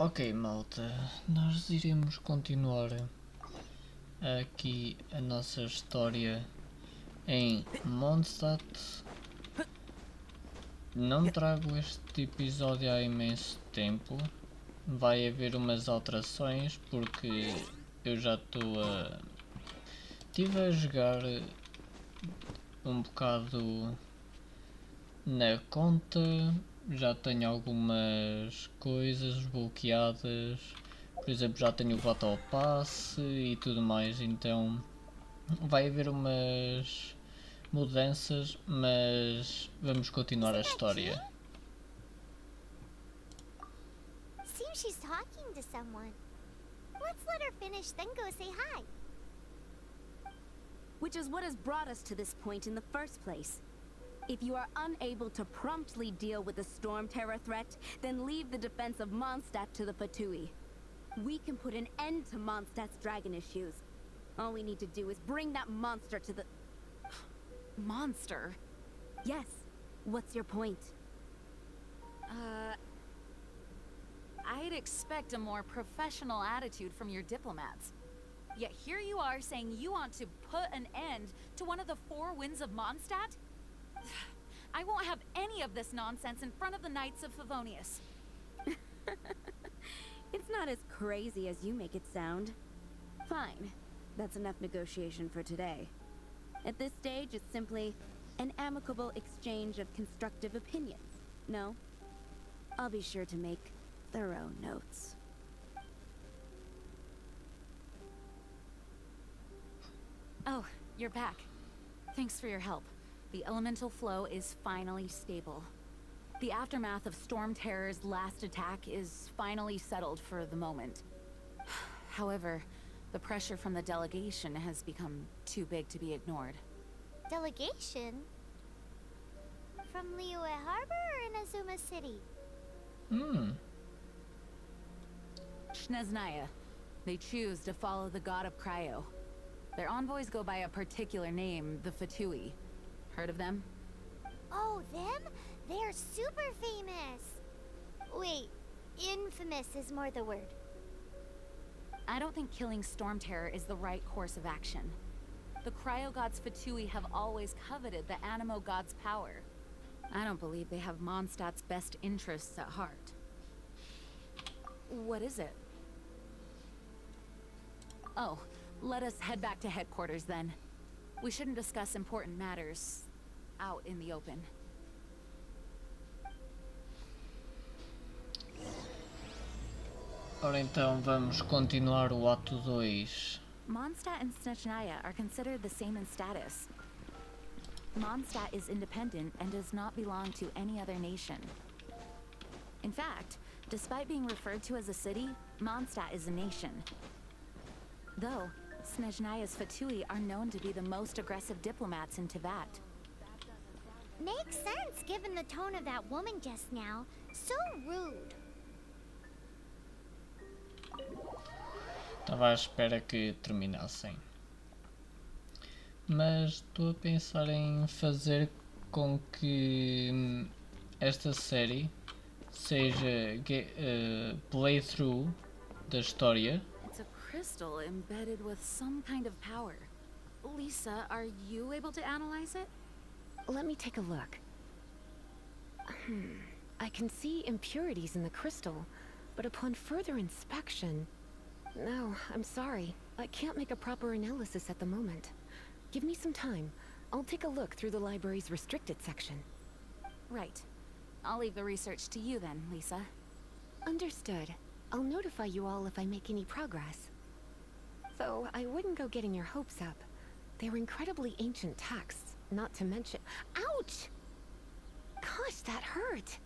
Ok, malta, nós iremos continuar aqui a nossa história em Mondstadt. Não trago este episódio há imenso tempo, vai haver umas alterações porque eu já estou a... estive a jogar um bocado na conta, já tenho algumas coisas bloqueadas, por exemplo já tenho o Battle Pass e tudo mais, então vai haver umas mudanças, mas vamos continuar a história. Seems she's talking to someone. Let's let her finish, then go say hi. Which is what has brought us to this point in the first place. If you are unable to promptly deal with the storm terror threat, then leave the defense of Mondstadt to the Fatui. We can put an end to Mondstadt's dragon issues. All we need to do is bring that monster to the... Monster? Yes. What's your point? I'd expect a more professional attitude from your diplomats. Yet here you are saying you want to put an end to one of the four winds of Mondstadt? I won't have any of this nonsense in front of the Knights of Favonius. It's not as crazy as you make it sound. Fine. That's enough negotiation for today. At this stage, it's simply an amicable exchange of constructive opinions. No? I'll be sure to make thorough notes. Oh, you're back. Thanks for your help. The elemental flow is finally stable. The aftermath of Storm Terror's last attack is finally settled for the moment. However, the pressure from the delegation has become too big to be ignored. Delegation? From Liyue Harbor or Inazuma City? Shneznaya. They choose to follow the god of Cryo. Their envoys go by a particular name, the Fatui. Heard of them? Oh, them? They're super famous. Wait, infamous is more the word. I don't think killing Storm Terror is the right course of action. The Cryo God's Fatui have always coveted the Animo God's power. I don't believe they have Mondstadt's best interests at heart. What is it? Oh, let us head back to headquarters then. We shouldn't discuss important matters out in the open. Ora então vamos continuar o ato 2. Mondstadt and Snezhnaya are considered the same in status. Mondstadt is independent and does not belong to any other nation. In fact, despite being referred to as a city, Mondstadt is a nation. Though, Snezhnaya's Fatui are known to be the most aggressive diplomats in Teyvat. Makes sense given the tone of that woman just now. So rude. Estava à espera que terminassem. Mas estou a pensar em fazer com que esta série seja playthrough da história. It's a crystal embedded with some kind of power. Lisa, are you able to analyze it? Let me take a look. I can see impurities in the crystal, but upon further inspection... No, I'm sorry. I can't make a proper analysis at the moment. Give me some time. I'll take a look through the library's restricted section. Right. I'll leave the research to you then, Lisa. Understood. I'll notify you all if I make any progress. Though, I wouldn't go getting your hopes up. They're incredibly ancient texts, not to mention... Ouch! Gosh, that hurt!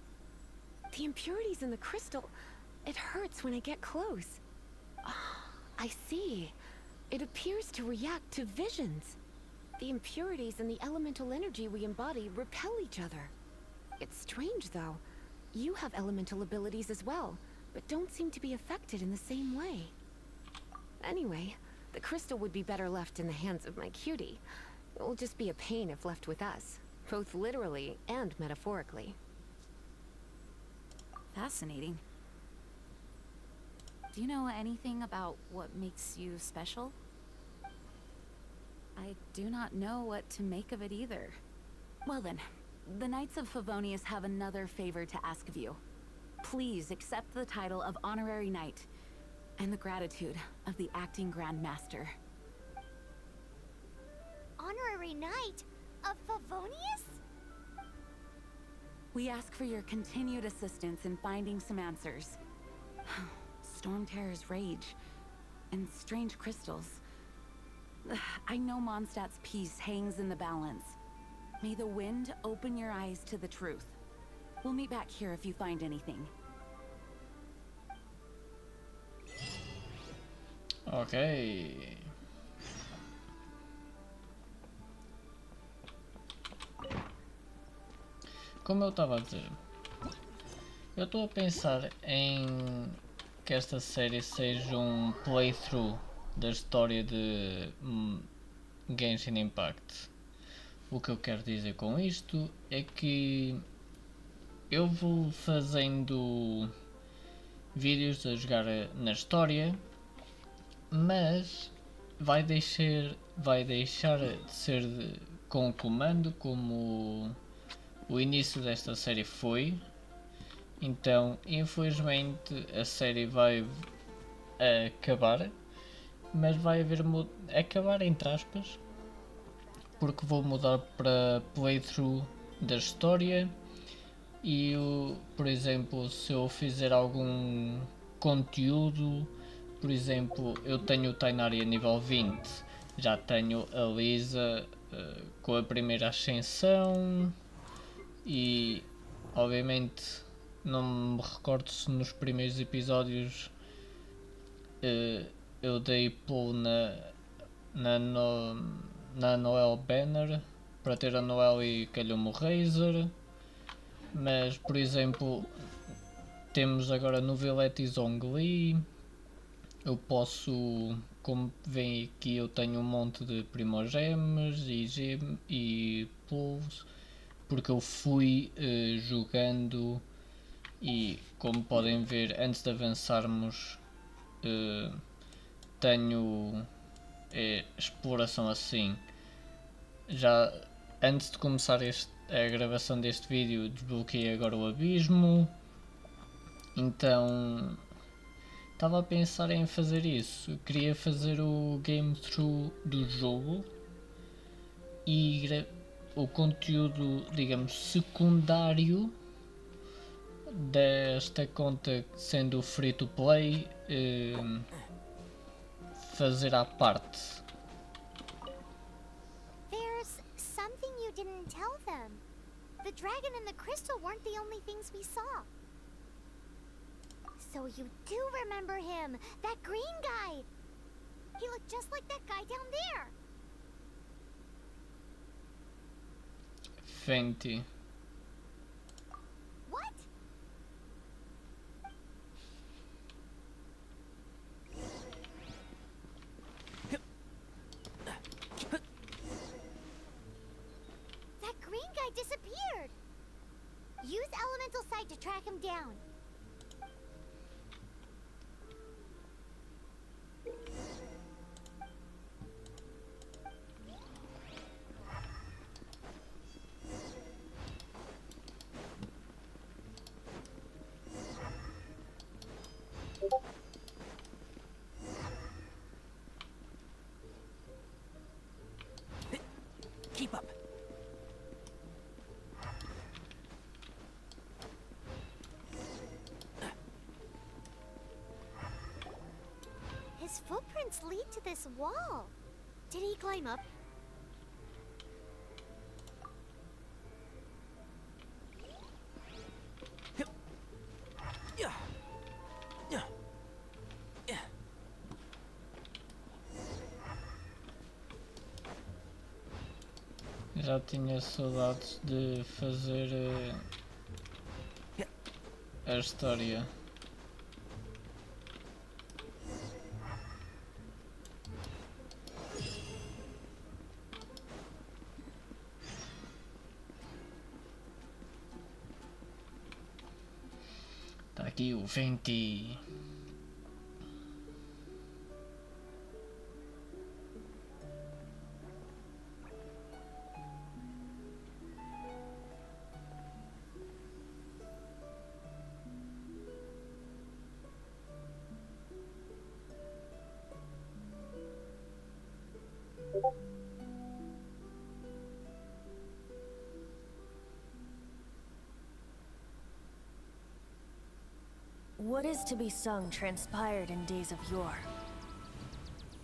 The impurities in the crystal... It hurts when I get close. I see. It appears to react to visions. The impurities and the elemental energy we embody repel each other. It's strange, though. You have elemental abilities as well, but don't seem to be affected in the same way. Anyway, the crystal would be better left in the hands of my cutie. It will just be a pain if left with us, both literally and metaphorically. Fascinating. Do you know anything about what makes you special? I do not know what to make of it either. Well then, the Knights of Favonius have another favor to ask of you. Please accept the title of Honorary Knight, and the gratitude of the Acting Grand Master. Honorary Knight of Favonius? We ask for your continued assistance in finding some answers. Storm Terror's rage, and strange crystals. I know Mondstadt's peace hangs in the balance. May the wind open your eyes to the truth. We'll meet back here if you find anything. Ok. Como eu estava a dizer, eu estou a pensar em que esta série seja um playthrough da história de Genshin Impact. O que eu quero dizer com isto é que eu vou fazendo vídeos a jogar na história, mas vai deixar de ser com o comando como o início desta série foi. Então, infelizmente, a série vai acabar, mas vai haver acabar entre aspas, porque vou mudar para playthrough da história e, por exemplo, se eu fizer algum conteúdo, por exemplo, eu tenho o Tainari a nível 20, já tenho a Lisa com a primeira ascensão e, obviamente, não me recordo se nos primeiros episódios eu dei pull na Noel Banner para ter a Noel e calhou-me o Razer, mas por exemplo temos agora no Villette Zongli. Eu posso, como vem aqui, eu tenho um monte de primogems e pulls porque eu fui jogando. E como podem ver, antes de avançarmos, tenho exploração assim. Já antes de começar a gravação deste vídeo, desbloqueei agora o abismo. Então estava a pensar em fazer isso. Queria fazer o game through do jogo e o conteúdo, digamos, secundário desta conta sendo free to play, fazer à parte. There's something you didn't tell them. The dragon and the crystal weren't the only things we saw. So you do remember him, that green guy. He looked just like that guy down there. VENTI. What? That green guy disappeared. Use elemental sight to track him down. Keep up. His footprints lead to this wall. Did he climb up? Já tinha saudades de fazer a história. Tá aqui o VENTI. What is to be sung transpired in days of yore,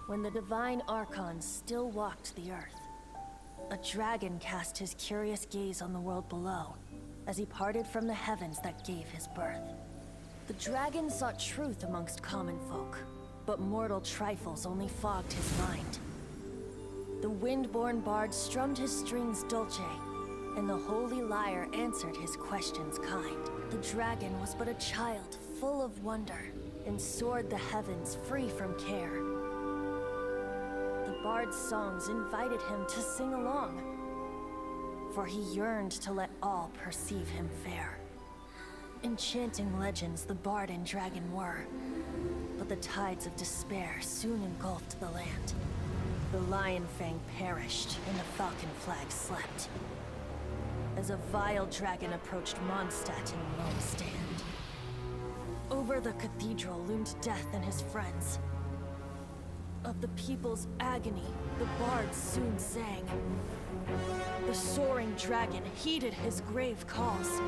when the divine archons still walked the earth. A dragon cast his curious gaze on the world below, as he parted from the heavens that gave his birth. The dragon sought truth amongst common folk, but mortal trifles only fogged his mind. The wind-born bard strummed his strings dulce, and the holy lyre answered his questions kind. The dragon was but a child full of wonder, and soared the heavens free from care. The bard's songs invited him to sing along, for he yearned to let all perceive him fair. Enchanting legends the bard and dragon were, but the tides of despair soon engulfed the land. The lion fang perished, and the falcon flag slept, as a vile dragon approached Mondstadt in lone stand. Over the cathedral loomed death and his friends. Of the people's agony, the bard soon sang. The soaring dragon heeded his grave calls,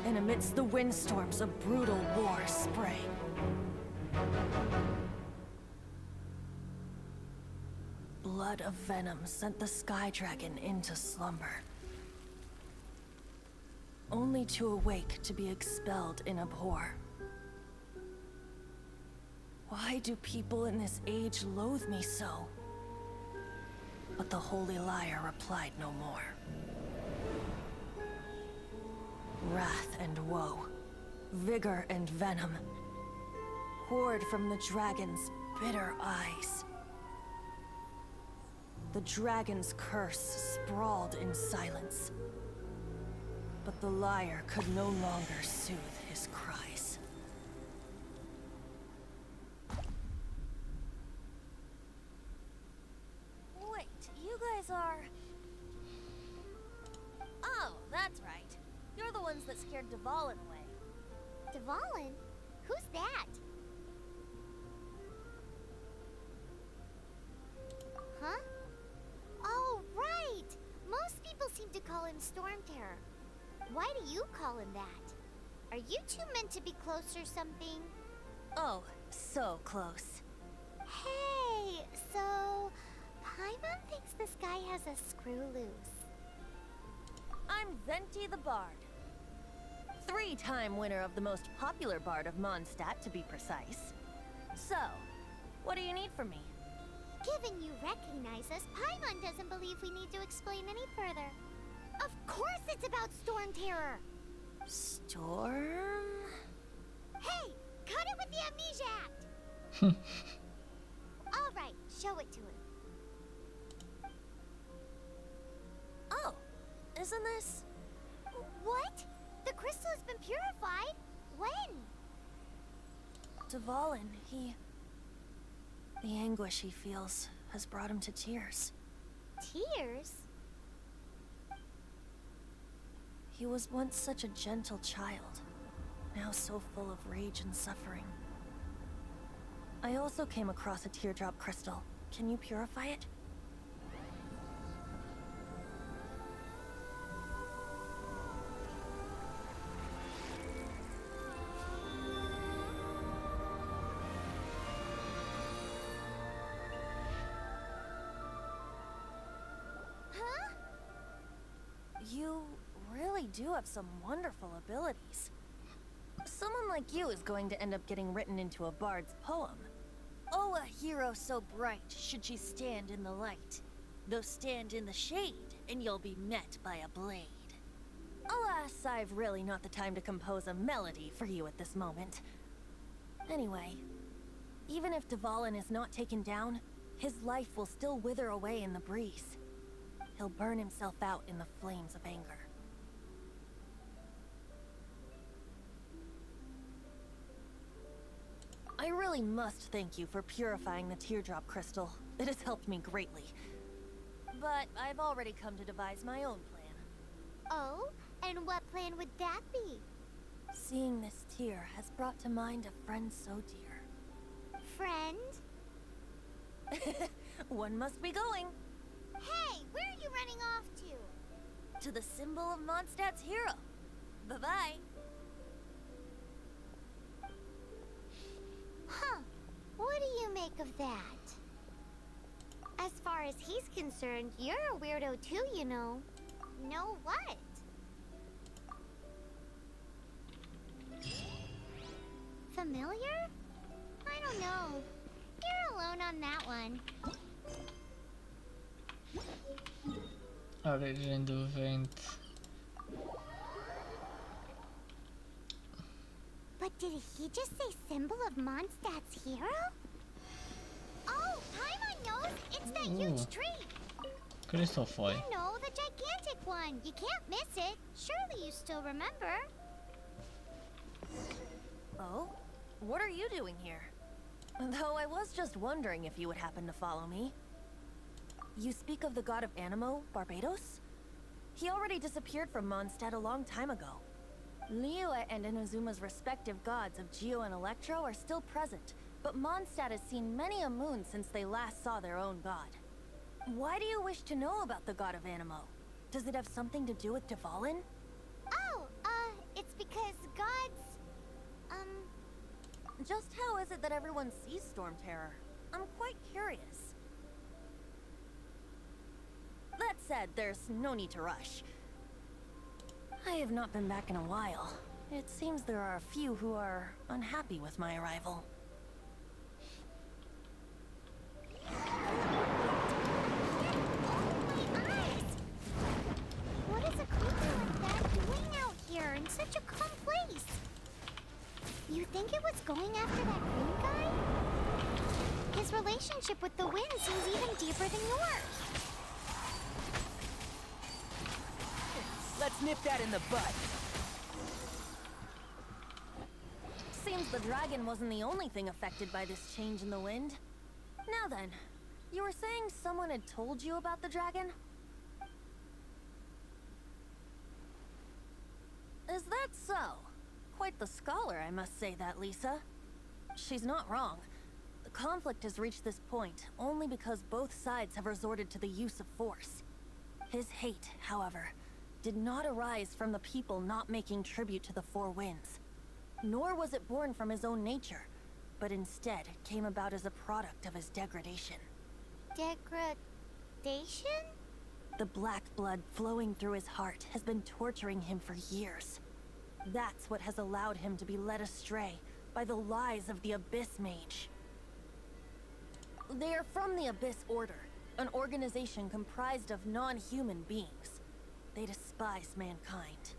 and amidst the windstorms a brutal war sprang. Blood of venom sent the sky dragon into slumber, only to awake to be expelled in abhor. Why do people in this age loathe me so? But the holy lyre replied no more. Wrath and woe, vigor and venom, poured from the dragon's bitter eyes. The dragon's curse sprawled in silence, but the lyre could no longer soothe his cries. Wait, you guys are... Oh, that's right. You're the ones that scared Dvalin away. Dvalin? Who's that? Huh? Oh, right! Most people seem to call him Storm Terror. Why do you call him that? Are you two meant to be close or something? Oh, so close. Hey, so... Paimon thinks this guy has a screw loose. I'm Venti the Bard. 3-time winner of the most popular bard of Mondstadt, to be precise. So, what do you need from me? Given you recognize us, Paimon doesn't believe we need to explain any further. Of course it's about Storm Terror! Storm? Hey! Cut it with the Amnesia Act! Alright, show it to him. Oh, isn't this... What? The crystal has been purified? When? Dvalin, the anguish he feels has brought him to tears. Tears? He was once such a gentle child, now so full of rage and suffering. I also came across a teardrop crystal. Can you purify it? Huh? You really do have some wonderful abilities. Someone like you is going to end up getting written into a bard's poem. Oh, a hero so bright should she stand in the light. Though stand in the shade, and you'll be met by a blade. Alas, I've really not the time to compose a melody for you at this moment. Anyway, even if Dvalin is not taken down, his life will still wither away in the breeze. He'll burn himself out in the flames of anger. I really must thank you for purifying the teardrop crystal. It has helped me greatly. But I've already come to devise my own plan. Oh? And what plan would that be? Seeing this tear has brought to mind a friend so dear. Friend? One must be going. Hey, where are you running off to? To the symbol of Mondstadt's hero. Bye-bye. make of that? As far as he's concerned, you're a weirdo too, you know. Know what? Familiar? I don't know. You're alone on that one. Origem do Venti. But did he just say symbol of Mondstadt's hero? Oh, Paimon knows! It's that huge tree! Crystal Foy. You know, the gigantic one! You can't miss it! Surely you still remember? Oh? What are you doing here? Though I was just wondering if you would happen to follow me. You speak of the god of Animo, Barbados? He already disappeared from Mondstadt a long time ago. Liyue and Inazuma's respective gods of Geo and Electro are still present, but Mondstadt has seen many a moon since they last saw their own god. Why do you wish to know about the god of Animo? Does it have something to do with Dvalin? Oh, it's because gods... Just how is it that everyone sees Storm Terror? I'm quite curious. That said, there's no need to rush. I have not been back in a while. It seems there are a few who are unhappy with my arrival. What is a creature like that doing out here in such a calm place? You think it was going after that green guy? His relationship with the wind seems even deeper than yours. Let's nip that in the bud. Seems the dragon wasn't the only thing affected by this change in the wind. Now then, you were saying someone had told you about the dragon? Is that so? Quite the scholar, I must say that, Lisa. She's not wrong. The conflict has reached this point only because both sides have resorted to the use of force. His hate, however, did not arise from the people not making tribute to the Four Winds. Nor was it born from his own nature, but instead came about as a product of his degradation. Degradation? The black blood flowing through his heart has been torturing him for years. That's what has allowed him to be led astray by the lies of the Abyss Mage. They are from the Abyss Order, an organization comprised of non-human beings. They despise mankind.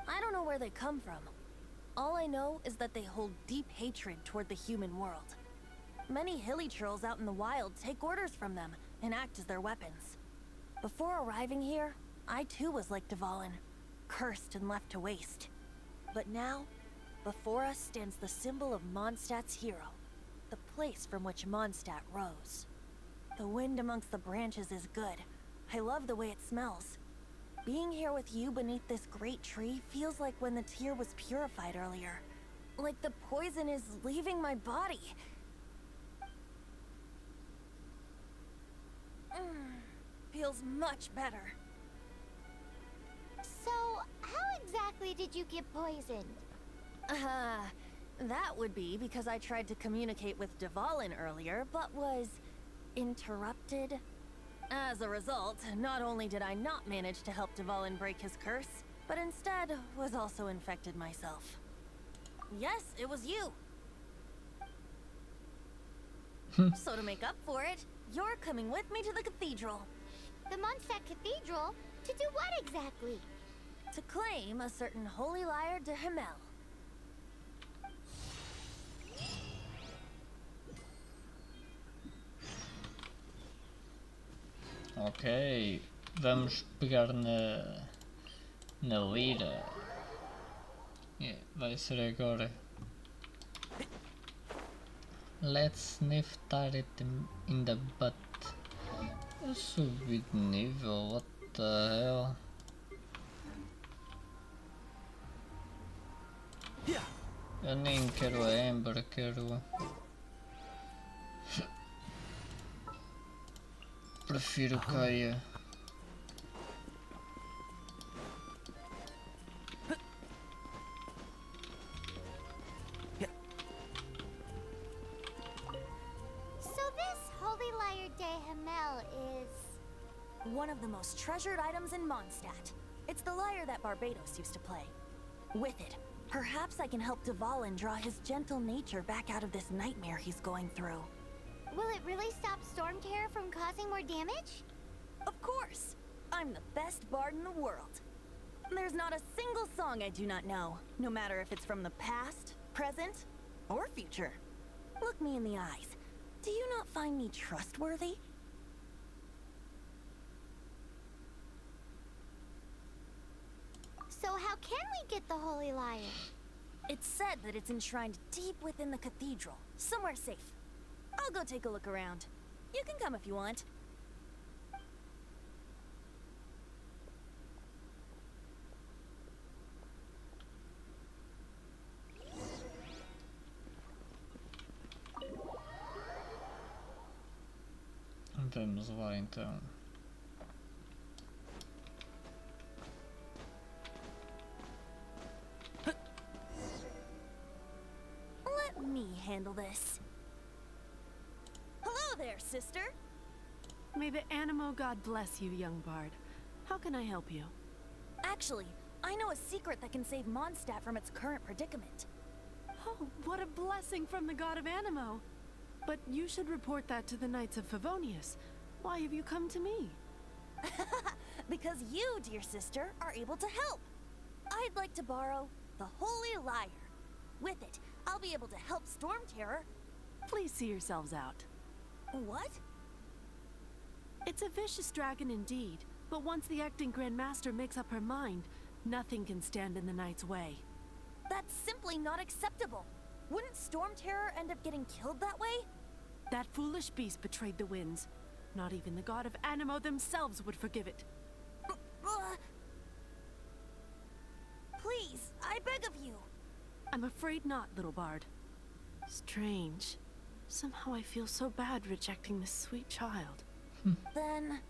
I don't know where they come from. All I know is that they hold deep hatred toward the human world. Many hilly trolls out in the wild take orders from them and act as their weapons. Before arriving here, I too was like Dvalin, cursed and left to waste. But now, before us stands the symbol of Mondstadt's hero, the place from which Mondstadt rose. The wind amongst the branches is good. I love the way it smells. Being here with you beneath this great tree feels like when the tear was purified earlier. Like the poison is leaving my body. Feels much better. So, how exactly did you get poisoned? That would be because I tried to communicate with Dvalin earlier, but was interrupted. As a result, not only did I not manage to help Dvalin break his curse, but instead was also infected myself. Yes, it was you. So to make up for it, you're coming with me to the cathedral. The Mondstadt Cathedral? To do what exactly? To claim a certain holy lyre de Himmel. Ok, vamos pegar na lira. Yeah, vai ser agora. Let's nip it in the butt. Eu subi de nível, what the hell? Eu nem quero a Amber, quero... Prefiro Kaia. de Himmel is... One of the most treasured items in Mondstadt. It's the lyre that Barbados used to play. With it, perhaps I can help Dvalin draw his gentle nature back out of this nightmare he's going through. Will it really stop Storm Terror from causing more damage? Of course! I'm the best bard in the world. There's not a single song I do not know, no matter if it's from the past, present, or future. Look me in the eyes. Do you not find me trustworthy? So how can we get the Holy Lyre? It's said that it's enshrined deep within the cathedral, somewhere safe. I'll go take a look around. You can come if you want. Vamos lá então. Let me handle this. Hello there, sister. May the Animo God bless you, young bard. How can I help you? Actually, I know a secret that can save Mondstadt from its current predicament. Oh, what a blessing from the god of Animo! But you should report that to the Knights of Favonius. Why have you come to me? Because you, dear sister, are able to help. I'd like to borrow the Holy Lyre. With it, I'll be able to help Storm Terror. Please see yourselves out. What? It's a vicious dragon indeed, but once the acting Grand Master makes up her mind, nothing can stand in the Knight's way. That's simply not acceptable. Wouldn't Storm Terror end up getting killed that way? That foolish beast betrayed the winds. Not even the god of Animo themselves would forgive it. Please, I beg of you. I'm afraid not, little bard. Strange. Somehow I feel so bad rejecting this sweet child. Then,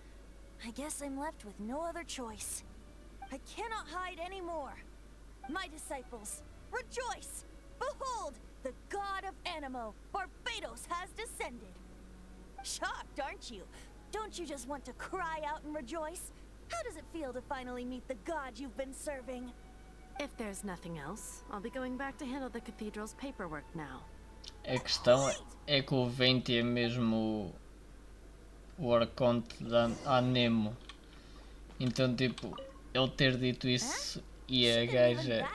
I guess I'm left with no other choice. I cannot hide anymore. My disciples, rejoice! Behold, the god of Animo, Barbados, has descended. Shocked, aren't you? Don't you just want to cry out and rejoice? How does it feel to finally meet the god you've been serving? If there's nothing else, I'll be going back to handle the cathedral's paperwork now. A questão é que o Venti é mesmo o arconte da Anemo. Então, tipo, ele ter dito isso e a gaja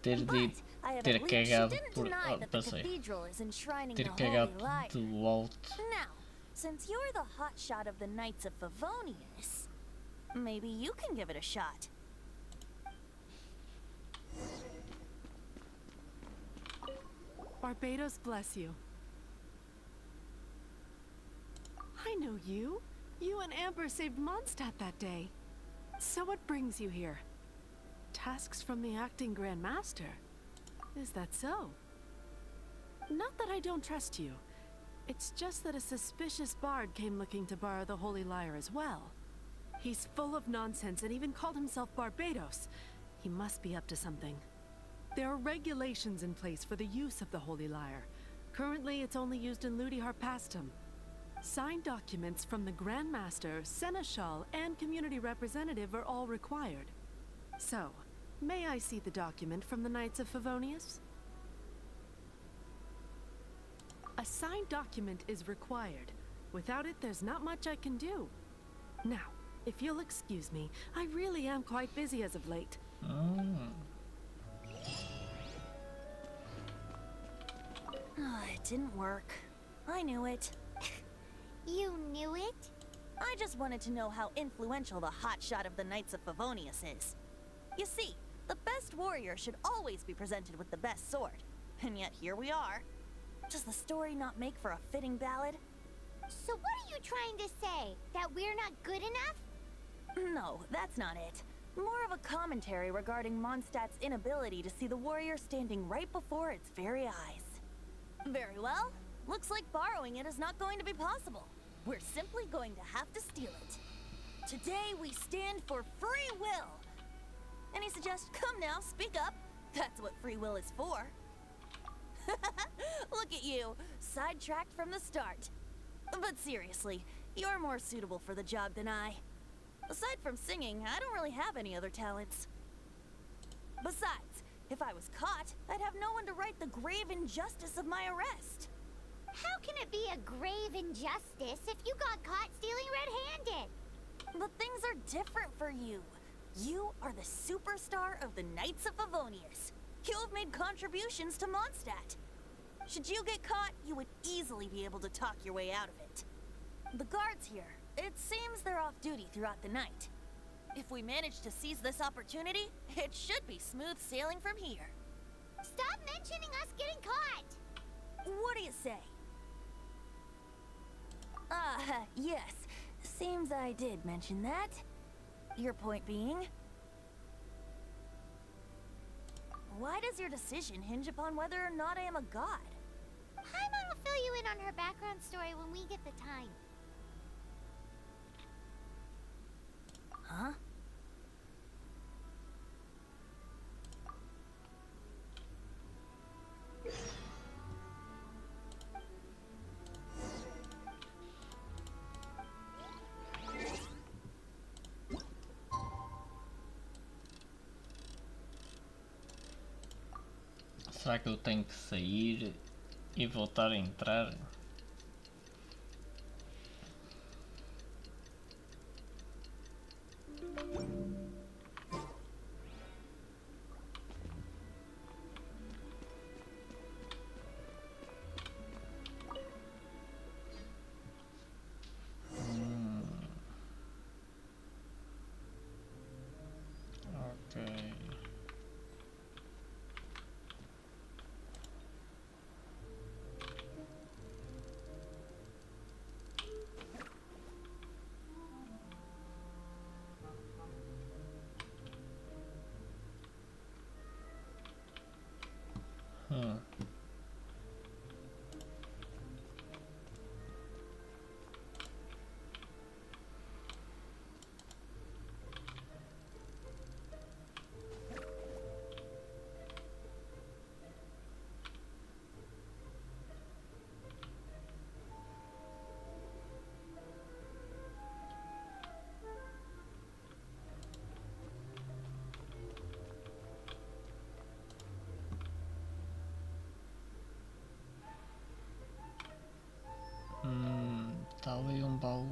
ter cagado por... passei. Ter cagado do alto. Now, since you're the hotshot of the Knights of Favonius, maybe you can give it a shot. Barbados bless you. I know you. You and Amber saved Mondstadt that day. So what brings you here? Tasks from the acting Grand Master? Is that so? Not that I don't trust you. It's just that a suspicious bard came looking to borrow the Holy Lyre as well. He's full of nonsense and even called himself Barbados. He must be up to something. There are regulations in place for the use of the Holy Lyre. Currently, it's only used in Ludi Harpastum. Signed documents from the Grand Master, Seneschal, and Community Representative are all required. So, may I see the document from the Knights of Favonius? A signed document is required. Without it, there's not much I can do. Now, if you'll excuse me, I really am quite busy as of late. It didn't work. I knew it. You knew it? I just wanted to know how influential the hotshot of the Knights of Favonius is. You see, the best warrior should always be presented with the best sword. And yet here we are. Does the story not make for a fitting ballad? So what are you trying to say? That we're not good enough? No, that's not it. More of a commentary regarding Mondstadt's inability to see the warrior standing right before its very eyes. Very well. Looks like borrowing it is not going to be possible. We're simply going to have to steal it. Today we stand for free will. Any suggestions? Come now, speak up. That's what free will is for. Look at you, sidetracked from the start. But seriously, you're more suitable for the job than I. Aside from singing, I don't really have any other talents. Besides, if I was caught, I'd have no one to right the grave injustice of my arrest. How can it be a grave injustice if you got caught stealing red-handed? But things are different for you. You are the superstar of the Knights of Favonius. You have made contributions to Mondstadt. Should you get caught, you would easily be able to talk your way out of it. The guards here, it seems they're off duty throughout the night. If we manage to seize this opportunity, it should be smooth sailing from here. Stop mentioning us getting caught! What do you say? Yes. Seems I did mention that. Your point being? Why does your decision hinge upon whether or not I am a god? Paimon will fill you in on her background story when we get the time. Huh? Será que eu tenho que sair e voltar a entrar? Ok. Tá ali um baú.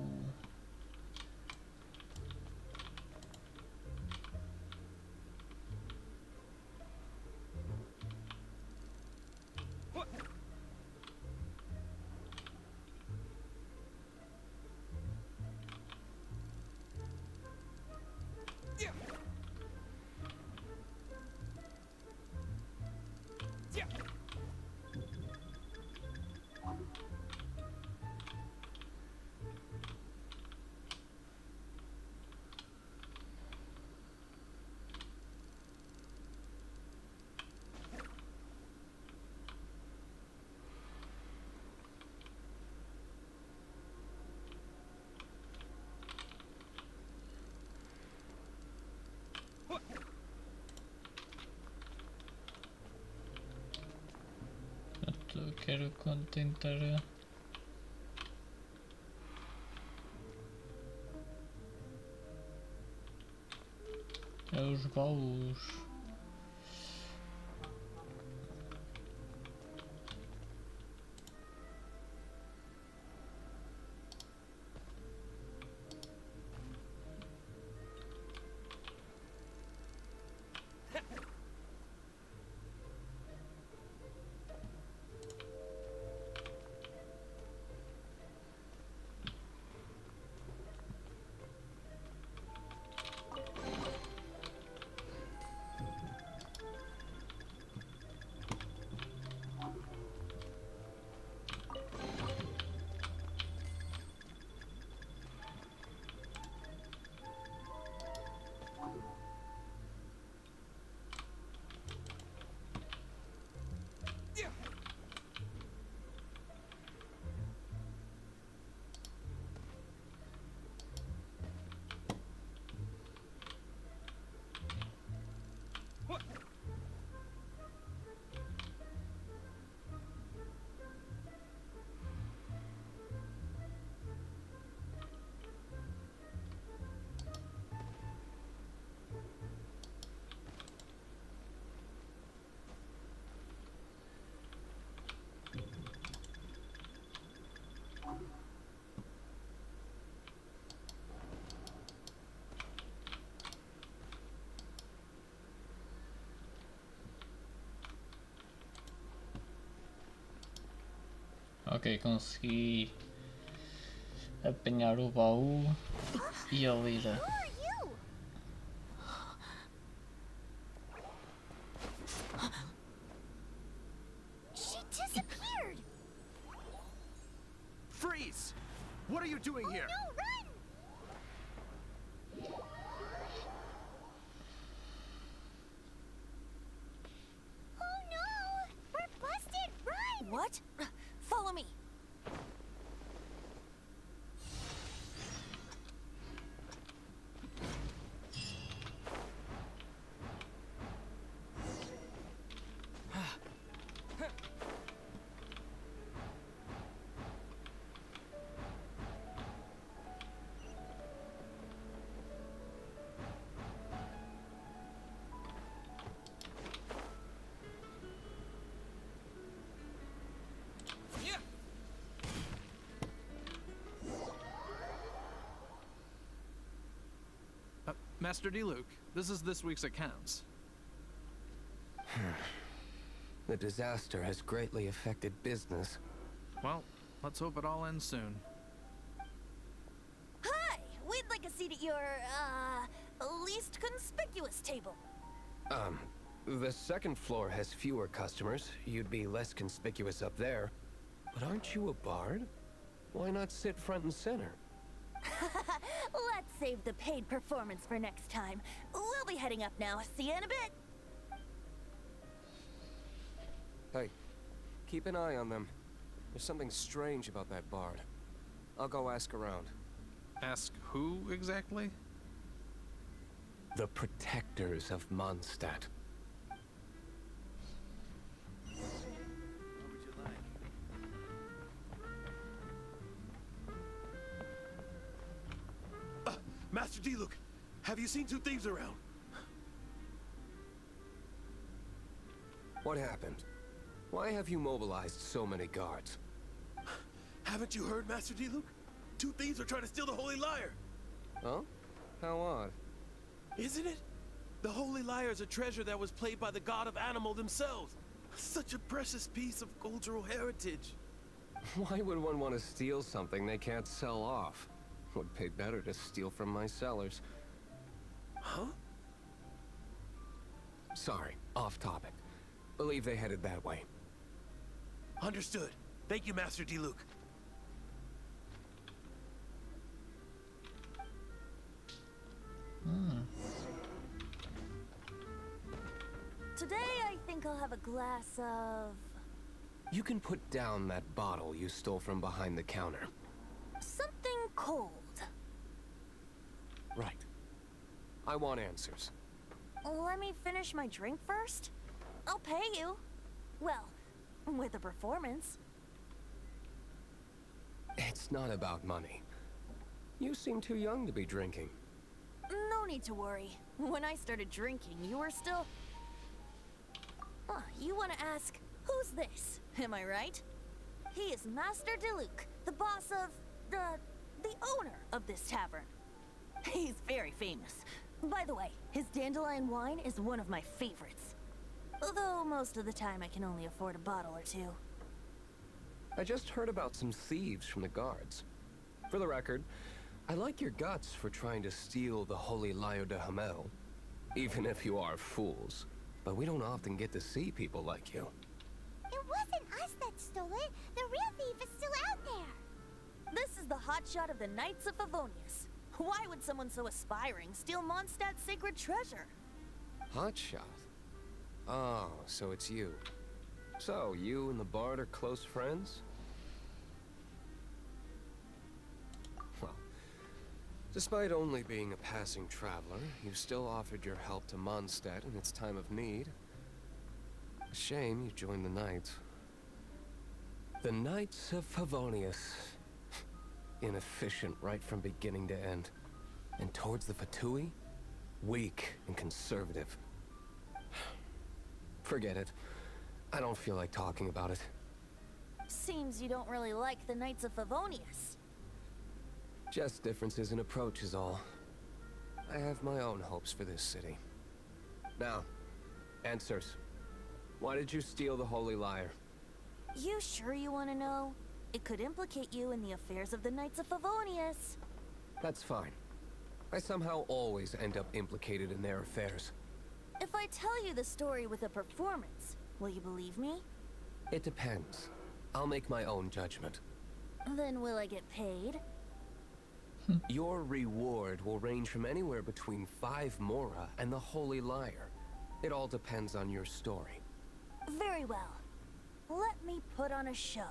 Eu quero tentar. É os baús. Ok, consegui apanhar o baú e a lira. Who are you? She disappeared. Freeze! What are you doing here? No, run! Oh no! We're busted! Run! What? Follow me. Master D. Luke, this is this week's accounts. The disaster has greatly affected business. Well, let's hope it all ends soon. Hi! We'd like a seat at your, least conspicuous table. The second floor has fewer customers. You'd be less conspicuous up there. But aren't you a bard? Why not sit front and center? Let's save the paid performance for next time. We'll be heading up now. See you in a bit. Hey, keep an eye on them. There's something strange about that bard. I'll go ask around. Ask who exactly? The protectors of Mondstadt. Master D. Luke, have you seen two thieves around? What happened? Why have you mobilized so many guards? Haven't you heard, Master D. Luke? Two thieves are trying to steal the Holy Lyre. Huh? How odd. Isn't it? The Holy Lyre is a treasure that was played by the god of animal themselves. Such a precious piece of cultural heritage. Why would one want to steal something they can't sell off? Would pay better to steal from my sellers. Huh? Sorry, off topic. Believe they headed that way. Understood. Thank you, Master D. Luke. Today, I think I'll have a glass of... You can put down that bottle you stole from behind the counter. something cold. Right. I want answers. Let me finish my drink first. I'll pay you. Well, with a performance. It's not about money. You seem too young to be drinking. No need to worry. When I started drinking, you were still... you want to ask, who's this? Am I right? He is Master D. Luke, the boss of... the owner of this tavern. He's very famous. By the way, his dandelion wine is one of my favorites. Although most of the time I can only afford a bottle or two. I just heard about some thieves from the guards. For the record, I like your guts for trying to steal the Holy Lyre de Hamel. Even if you are fools. But we don't often get to see people like you. It wasn't us that stole it. The real thief is still out there. This is the hotshot of the Knights of Favonius. Why would someone so aspiring steal Mondstadt's sacred treasure? Hotshot? Oh, so it's you. So, you and the Bard are close friends? Well, despite only being a passing traveler, you still offered your help to Mondstadt in its time of need. A shame you joined the Knights. The Knights of Favonius. Inefficient right from beginning to end. And towards the Fatui, weak and conservative. Forget it. I don't feel like talking about it. Seems you don't really like the Knights of Favonius. Just differences in approach is all. I have my own hopes for this city. Now, answers. Why did you steal the Holy Lyre? You sure you want to know? It could implicate you in the affairs of the Knights of Favonius. That's fine. I somehow always end up implicated in their affairs. If I tell you the story with a performance, will you believe me? It depends. I'll make my own judgment. Then will I get paid? Your reward will range from anywhere between 5 mora and the Holy Liar. It all depends on your story. Very well. Let me put on a show.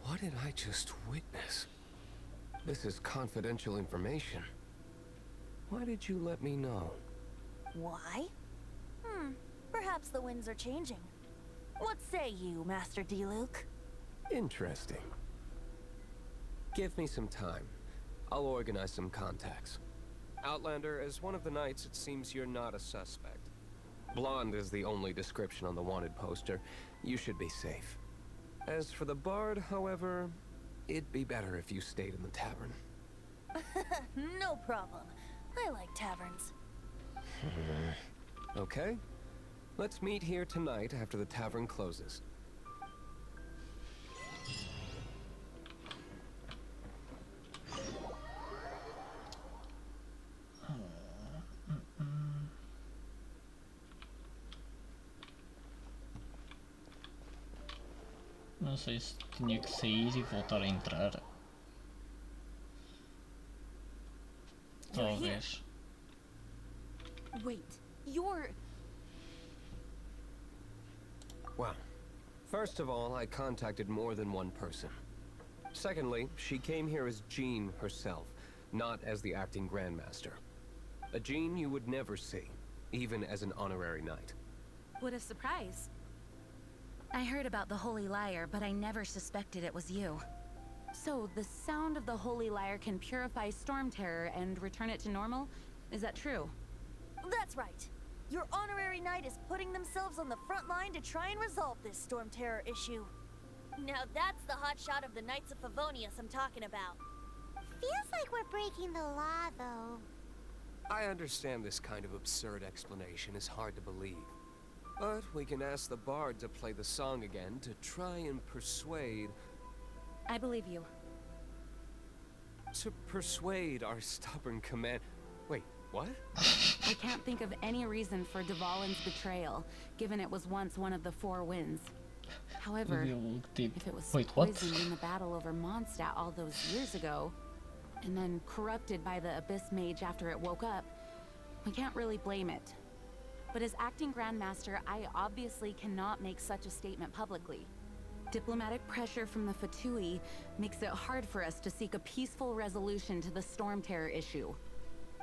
What did I just witness? This is confidential information. Why did you let me know? Why? Perhaps the winds are changing. What say you, Master D-Luke? Interesting. Give me some time. I'll organize some contacts. Outlander, as one of the knights, it seems you're not a suspect. Blonde is the only description on the wanted poster. You should be safe. As for the bard, however, it'd be better if you stayed in the tavern. No problem. I like taverns. Okay. Let's meet here tonight after the tavern closes. Não sei se tinha que sair e voltar a entrar. Talvez. Wait, you're... Well, first of all, I contacted more than one person. Secondly, she came here as Jean herself, not as the acting Grandmaster. A Jean you would never see, even as an honorary knight. What a surprise. I heard about the Holy Liar, but I never suspected it was you. So, the sound of the Holy Liar can purify Storm Terror and return it to normal? Is that true? That's right. Your honorary knight is putting themselves on the front line to try and resolve this Storm Terror issue. Now that's the hotshot of the Knights of Favonius I'm talking about. Feels like we're breaking the law, though. I understand this kind of absurd explanation is hard to believe. But we can ask the bard to play the song again to try and persuade... I believe you. To persuade our stubborn command... Wait, what? I can't think of any reason for Dvalin's betrayal, given it was once one of the 4 winds. However, if it was poisoned in the battle over Mondstadt all those years ago, and then corrupted by the Abyss Mage after it woke up, we can't really blame it. But as acting Grandmaster, I obviously cannot make such a statement publicly. Diplomatic pressure from the Fatui makes it hard for us to seek a peaceful resolution to the Storm Terror issue.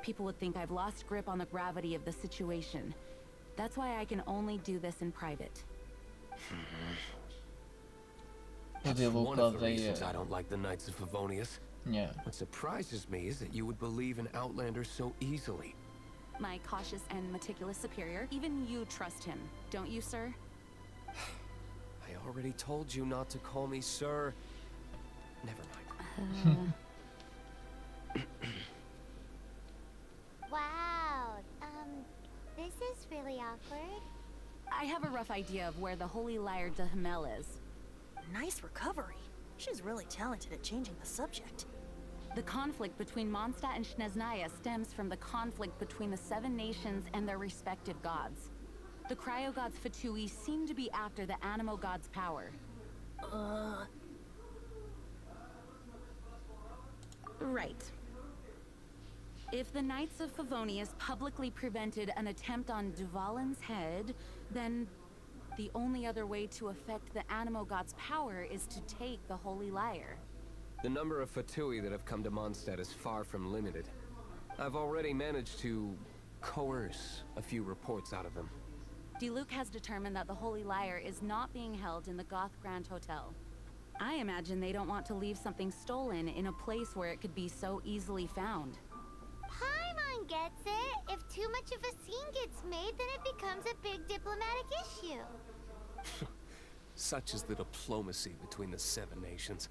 People would think I've lost grip on the gravity of the situation. That's why I can only do this in private. That's one of the reasons I don't like the Knights of Favonius. Yeah. What surprises me is that you would believe in Outlander so easily. My cautious and meticulous superior, even you trust him, don't you, sir? I already told you not to call me sir. Never mind. Wow, this is really awkward. I have a rough idea of where the Holy Liar de Himmel is. Nice recovery. She's really talented at changing the subject. The conflict between Mondstadt and Snezhnaya stems from the conflict between the 7 nations and their respective gods. The cryo-gods Fatui seem to be after the animo god's power. Right. If the Knights of Favonius publicly prevented an attempt on Dvalin's head, then the only other way to affect the animo god's power is to take the Holy Liar. The number of Fatui that have come to Mondstadt is far from limited. I've already managed to coerce a few reports out of them. D-Luke has determined that the Holy Liar is not being held in the Goth Grand Hotel. I imagine they don't want to leave something stolen in a place where it could be so easily found. Paimon gets it. If too much of a scene gets made, then it becomes a big diplomatic issue. Such is the diplomacy between the 7 nations.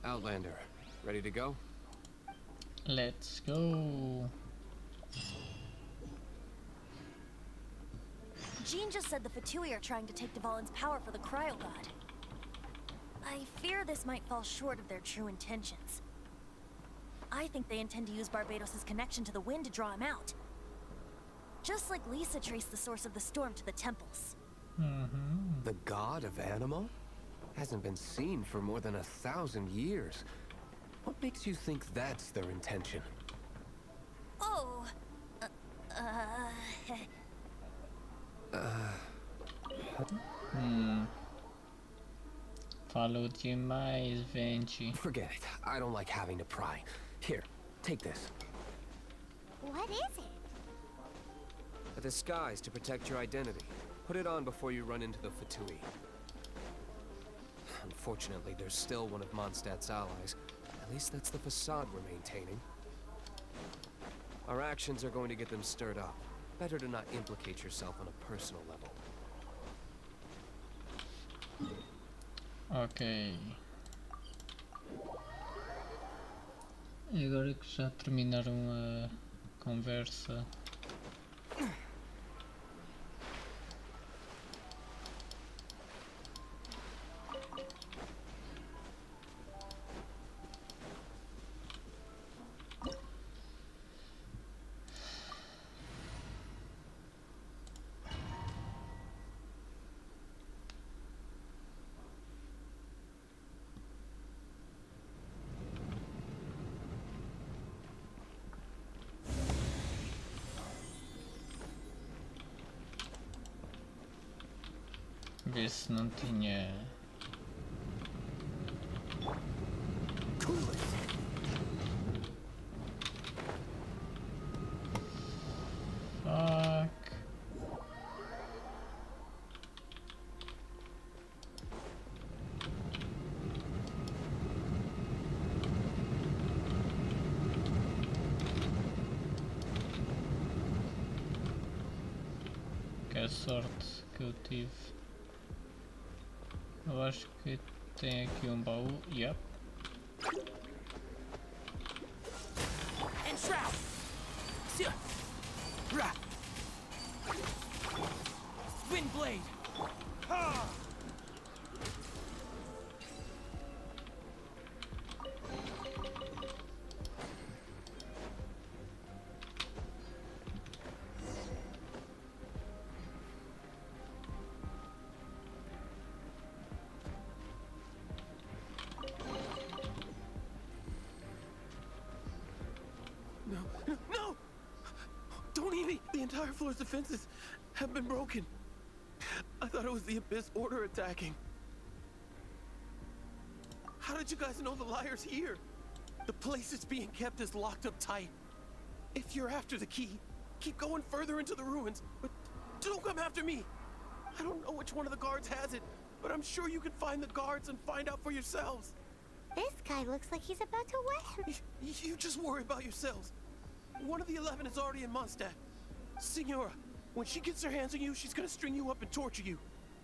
Outlander, Ready to go? Let's go. Jean just said the Fatui are trying to take Dvalin's power for the Cryo God. I fear this might fall short of their true intentions. I think they intend to use Barbados' connection to the wind to draw him out. Just like Lisa traced the source of the storm to the temples. The god of animal? Hasn't been seen for more than 1,000 years. What makes you think that's their intention? Oh... Falou demais, Venti. Forget it. I don't like having to pry. Here, take this. What is it? A disguise to protect your identity. Put it on before you run into the Fatui. Unfortunately, there's still one of Mondstadt's allies. At least that's the facade we're maintaining. Our actions are going to get them stirred up. Better to not implicate yourself on a personal level. Ok. E agora que já terminaram a conversa, ver se não tinha. Fuck. Que sorte que eu tive. Eu acho que tem aqui um baú. Yep. Windblade! No! Don't eat me! The entire floor's defenses have been broken. I thought it was the Abyss Order attacking. How did you guys know the liar's here? The place it's being kept is locked up tight. If you're after the key, keep going further into the ruins, but don't come after me. I don't know which one of the guards has it, but I'm sure you can find the guards and find out for yourselves. This guy looks like he's about to win. You just worry about yourselves. One of the 11 is already in Mondstadt. Signora, when she gets her hands on you, she's gonna string you up and torture you.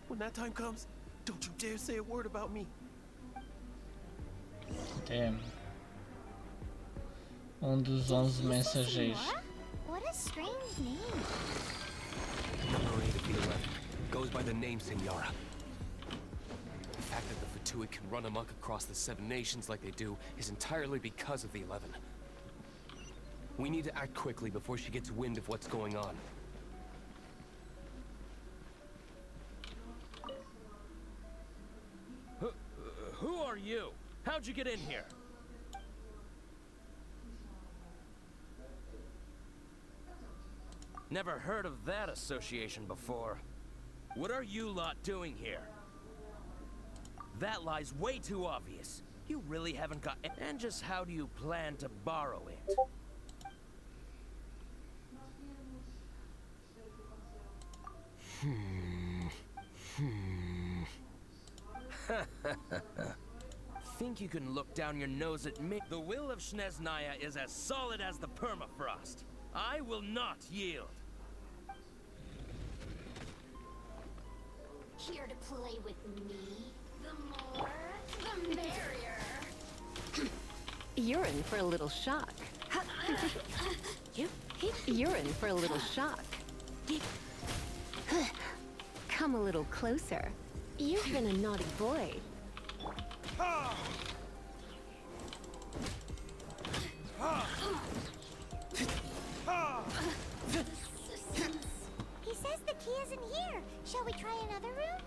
When that time comes, don't you dare say a word about me. Damn. Dos 11 mensageiros. What a strange name. Number 8 of the 11 goes by the name Senora. The fact that the Fatui can run amok across the 7 nations like they do is entirely because of the 11. We need to act quickly before she gets wind of what's going on. Who are you? How'd you get in here? Never heard of that association before. What are you lot doing here? That lie's way too obvious. You really haven't got... And just how do you plan to borrow it? Think you can look down your nose at me? The will of Snezhnaya is as solid as the permafrost. I will not yield. Here to play with me? The more, the merrier. You're in for a little shock. You're in for a little shock. Come a little closer. You've been a naughty boy. He says the key isn't here. Shall we try another room?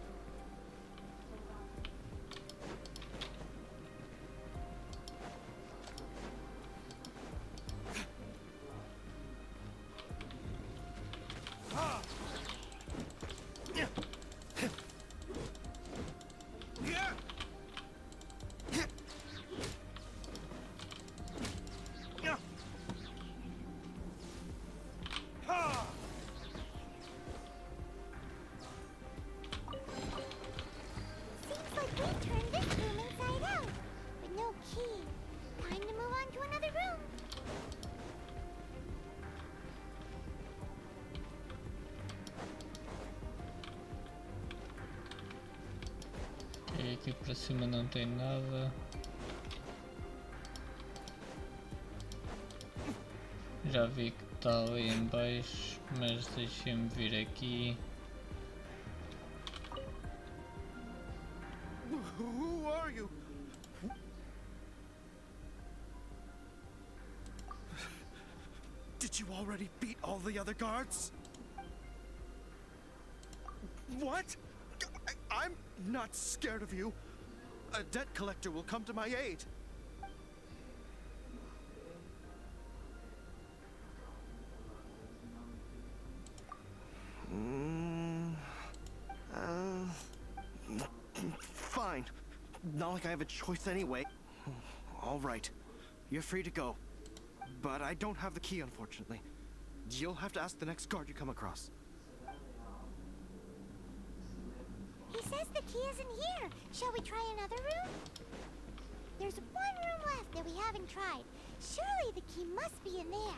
Seems like we turned this room inside out. With no key. Time to move on to another room. E aqui para cima não tem nada. Já vi que está ali em baixo, mas deixem-me vir aqui. Who are you? Did you already beat all the other guards? What? I'm not scared of you. A debt collector will come to my aid. Fine. Not like I have a choice anyway. All right. You're free to go. But I don't have the key, unfortunately. You'll have to ask the next guard you come across. He says the key isn't here. Shall we try another room? There's one room left that we haven't tried. Surely the key must be in there.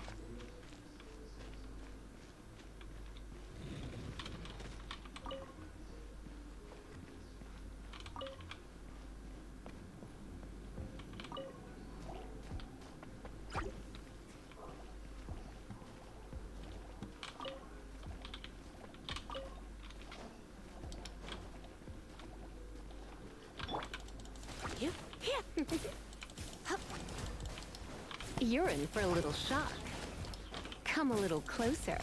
You're in for a little shock. Come a little closer.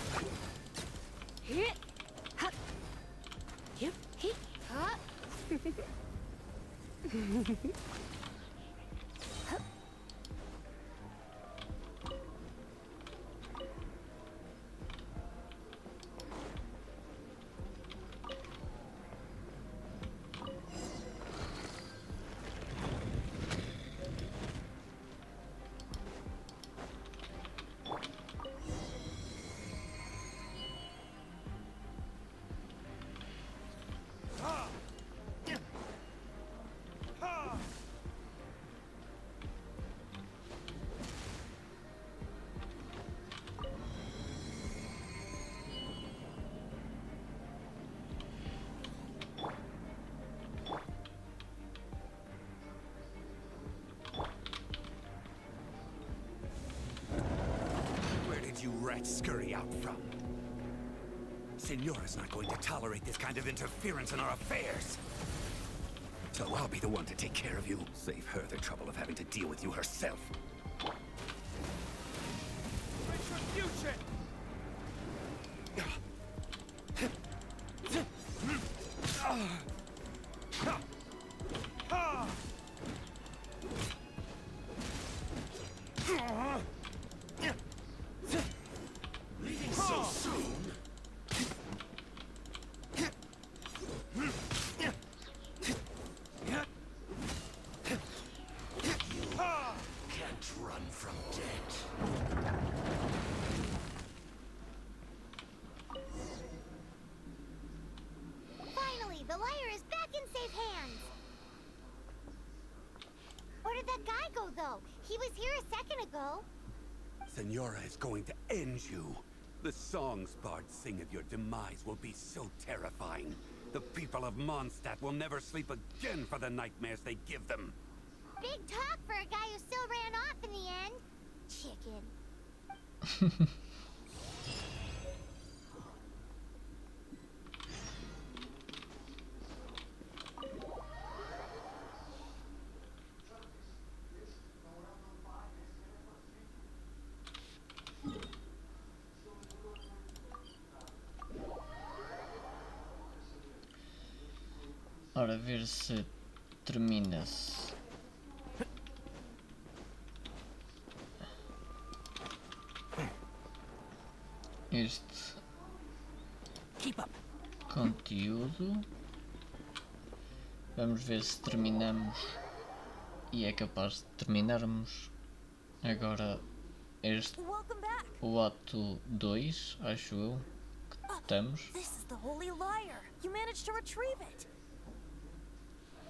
You rats scurry out from? Senora's not going to tolerate this kind of interference in our affairs. So I'll be the one to take care of you. Save her the trouble of having to deal with you herself. Retribution! Leaving so soon? Can't run from debt. Finally, the liar is back in safe hands. Where did that guy go, though? He was here a second ago. Senora is going to end you. The songs bards sing of your demise will be so terrifying. The people of Mondstadt will never sleep again for the nightmares they give them. Big talk for a guy who still ran off in Ora, ver se termina-se. Este conteúdo. Vamos ver se terminamos. E é capaz de terminarmos agora este, o ato 2, acho eu, que estamos. This is the holy lyre. You managed to retrieve it.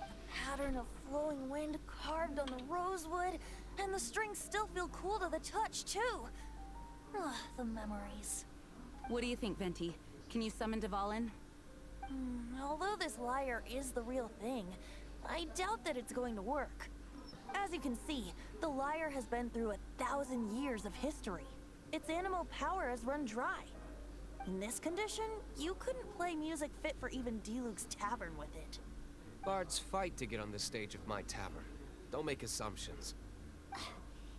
The pattern of flowing wind carved on the rosewood, and the strings still feel cool to the touch too. The memories. What do you think, Venti? Can you summon Dvalin? Although this lyre is the real thing, I doubt that it's going to work. As you can see, the lyre has been through 1,000 years of history. Its animal power has run dry. In this condition, you couldn't play music fit for even Diluc's tavern with it. Bards fight to get on the stage of my tavern. Don't make assumptions.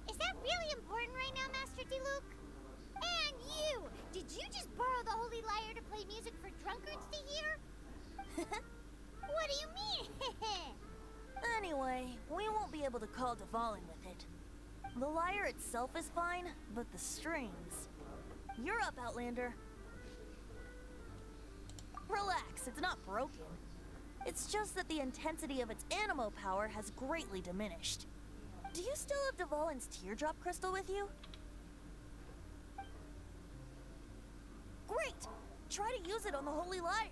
Is that really important right now, Master Diluc? And you! Did you just borrow the holy lyre to play music for drunkards to hear? What do you mean? Anyway, we won't be able to call Dvalin with it. The lyre itself is fine, but the strings... You're up, Outlander. Relax, it's not broken. It's just that the intensity of its animo power has greatly diminished. Do you still have Dvalin's teardrop crystal with you? Great! Try to use it on the holy lyre.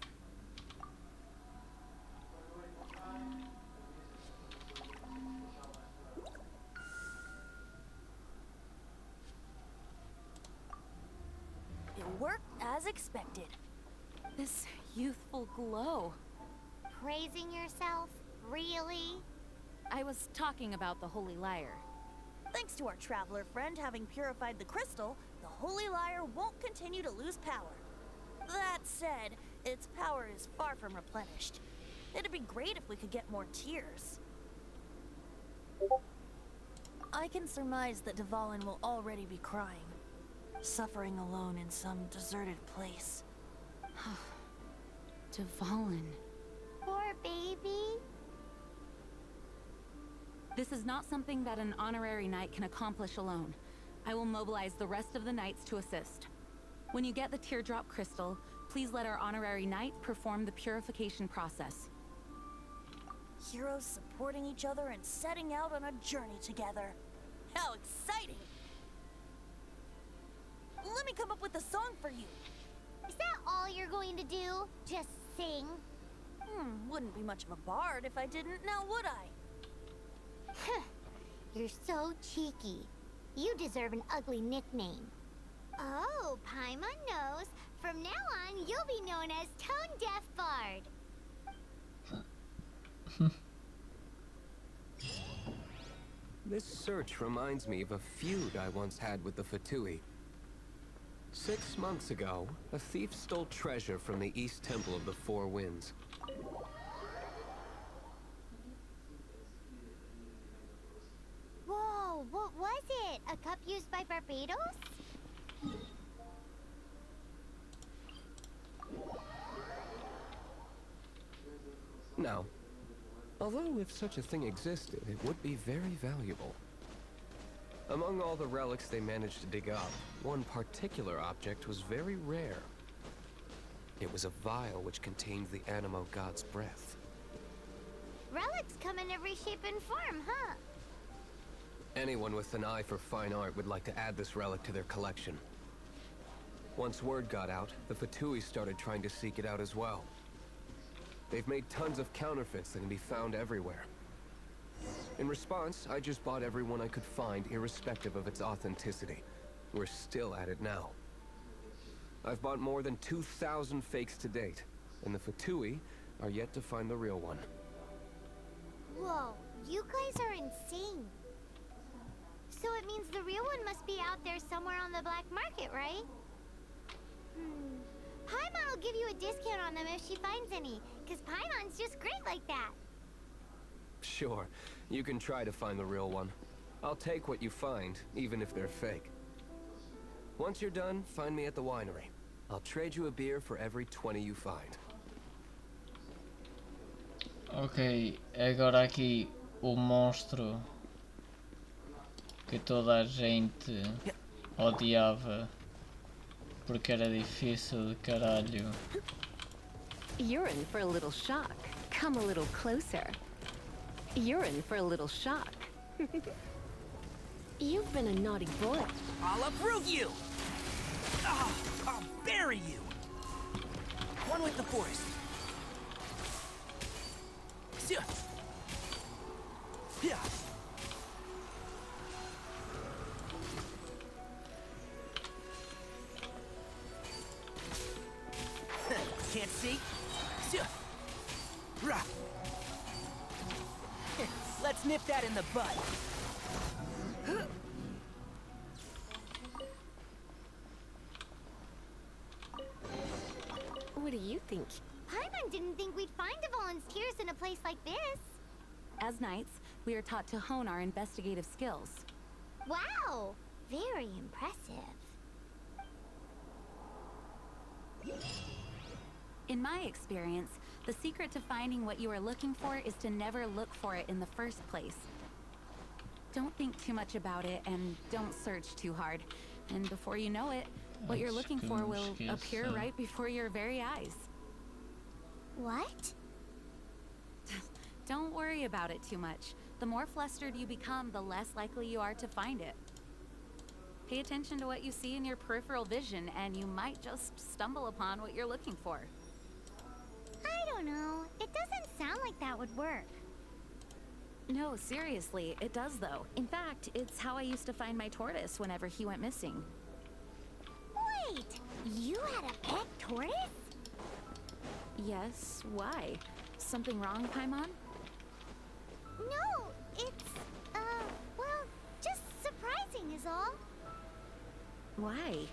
It worked as expected. This youthful glow. Praising yourself? Really? I was talking about the holy lyre. Thanks to our traveler friend having purified the crystal, the holy lyre won't continue to lose power. That said, its power is far from replenished. It'd be great if we could get more tears. I can surmise that Dvalin will already be crying, suffering alone in some deserted place. Dvalin. Poor baby. This is not something that an honorary knight can accomplish alone. I will mobilize the rest of the knights to assist. When you get the teardrop crystal, please let our honorary knight perform the purification process. Heroes supporting each other and setting out on a journey together. How exciting! Let me come up with a song for you. Is that all you're going to do? Just sing? Wouldn't be much of a bard if I didn't, now would I? You're so cheeky. You deserve an ugly nickname. Oh, Paimon knows. From now on, you'll be known as Tone Deaf Bard. This search reminds me of a feud I once had with the Fatui. 6 months ago, a thief stole treasure from the East Temple of the Four Winds. Whoa, what was it? A cup used by Barbados? No. Although if such a thing existed, it would be very valuable. Among all the relics they managed to dig up, one particular object was very rare. It was a vial which contained the Animo god's breath. Relics come in every shape and form, huh? Anyone with an eye for fine art would like to add this relic to their collection. Once word got out, the Fatui started trying to seek it out as well. They've made tons of counterfeits that can be found everywhere. In response, I just bought every one I could find, irrespective of its authenticity. We're still at it now. I've bought more than 2,000 fakes to date, and the Fatui are yet to find the real one. Whoa, you guys are insane. So it means means the real one must be out there somewhere on the black market, right? Paimon will give you a discount on them if she finds any, because Paimon's just great like that. Sure, you can try to find the real one. I'll take what you find, even if they're fake. Once you're done, find me at the winery. I'll trade you a beer for every 20 you find. Ok, agora aqui o monstro que toda a gente odiava porque era difícil de caralho. You're in for a little shock. Come a little closer. You're in for a little shock. You've been a naughty boy. I'll uproot you! I'll bury you! One with the forest. Yeah. Can't see? Let's nip that in the bud. What do you think? Paimon didn't think we'd find the volunteers in a place like this. As knights, we are taught to hone our investigative skills. Wow, very impressive. In my experience, the secret to finding what you are looking for is to never look for it in the first place. Don't think too much about it and don't search too hard. And before you know it, what you're looking for will appear right before your very eyes. What? Don't worry about it too much. The more flustered you become, the less likely you are to find it. Pay attention to what you see in your peripheral vision, and you might just stumble upon what you're looking for. I don't know. It doesn't sound like that would work. No, seriously, it does though. In fact, it's how I used to find my tortoise whenever he went missing. Wait, you had a pet tortoise? Yes, why? Something wrong, Paimon? No, it's, well, just surprising is all. Why?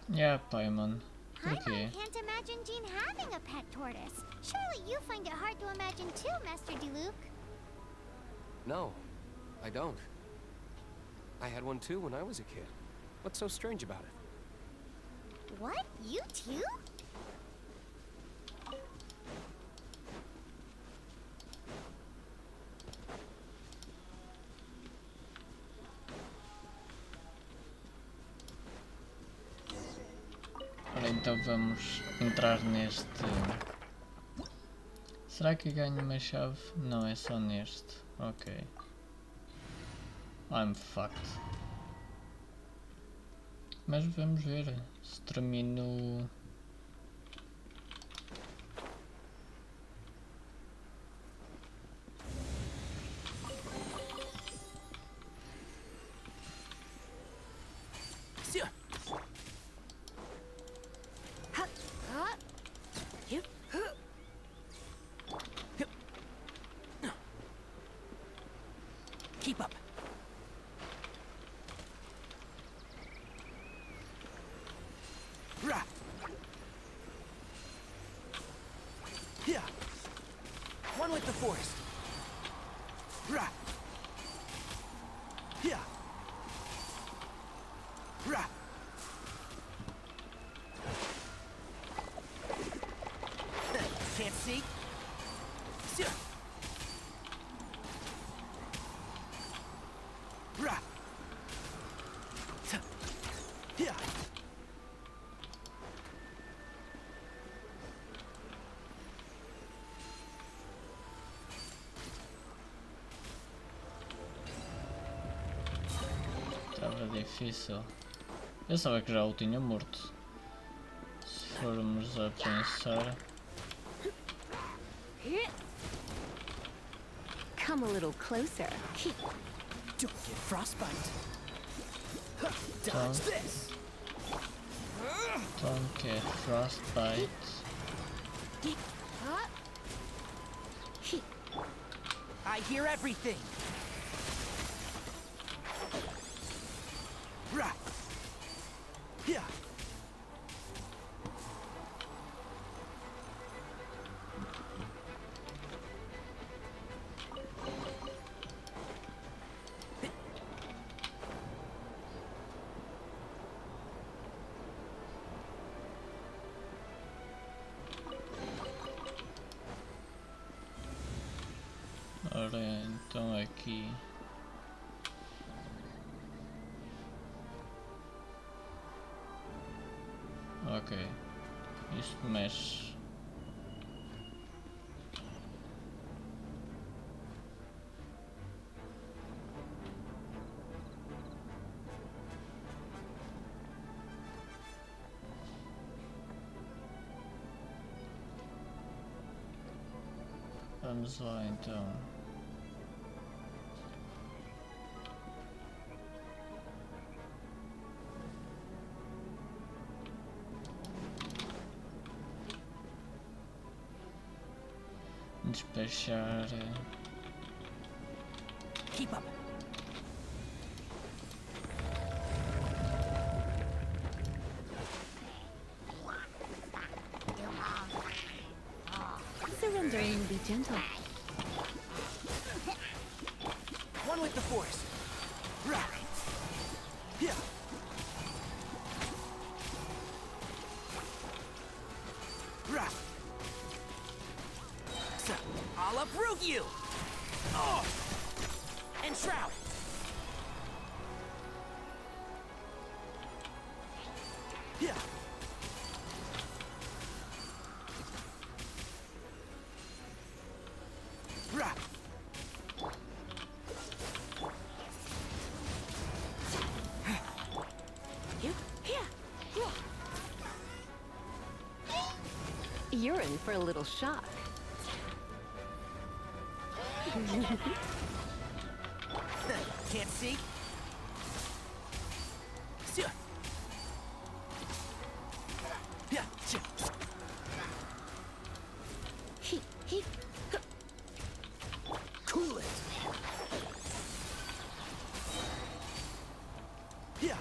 Yeah, Paimon. Paimon can't imagine Jean having a pet tortoise. Surely you find it hard to imagine too, Master Diluc. No, I don't. I had one too when I was a kid. What's so strange about it? What? You too? Ora, então vamos entrar neste... Será que ganho uma chave? Não, é só neste. Ok. I'm fucked. Mas vamos ver se termino... Keep up. Rah. Yeah. One with the forest. Rah. Yeah. Rah. Can't see? Rah. Yeah. Estava difícil. Eu sabia que já o tinha morto. Se formos a pensar... Come a little closer. Don't get frostbite. Dodge this. Don't get frostbite. I hear everything. Right. Yeah. Ora, então aqui ok, isto mexe. Vamos lá então. Despachar. Keep up. Surrendering and be gentle. One with the force. Right. Yeah. Right. So, I'll uproot you. Oh. And shroud. Yeah. Right. You're in for a little shock. Can't see? Yeah. Cool it. Yeah.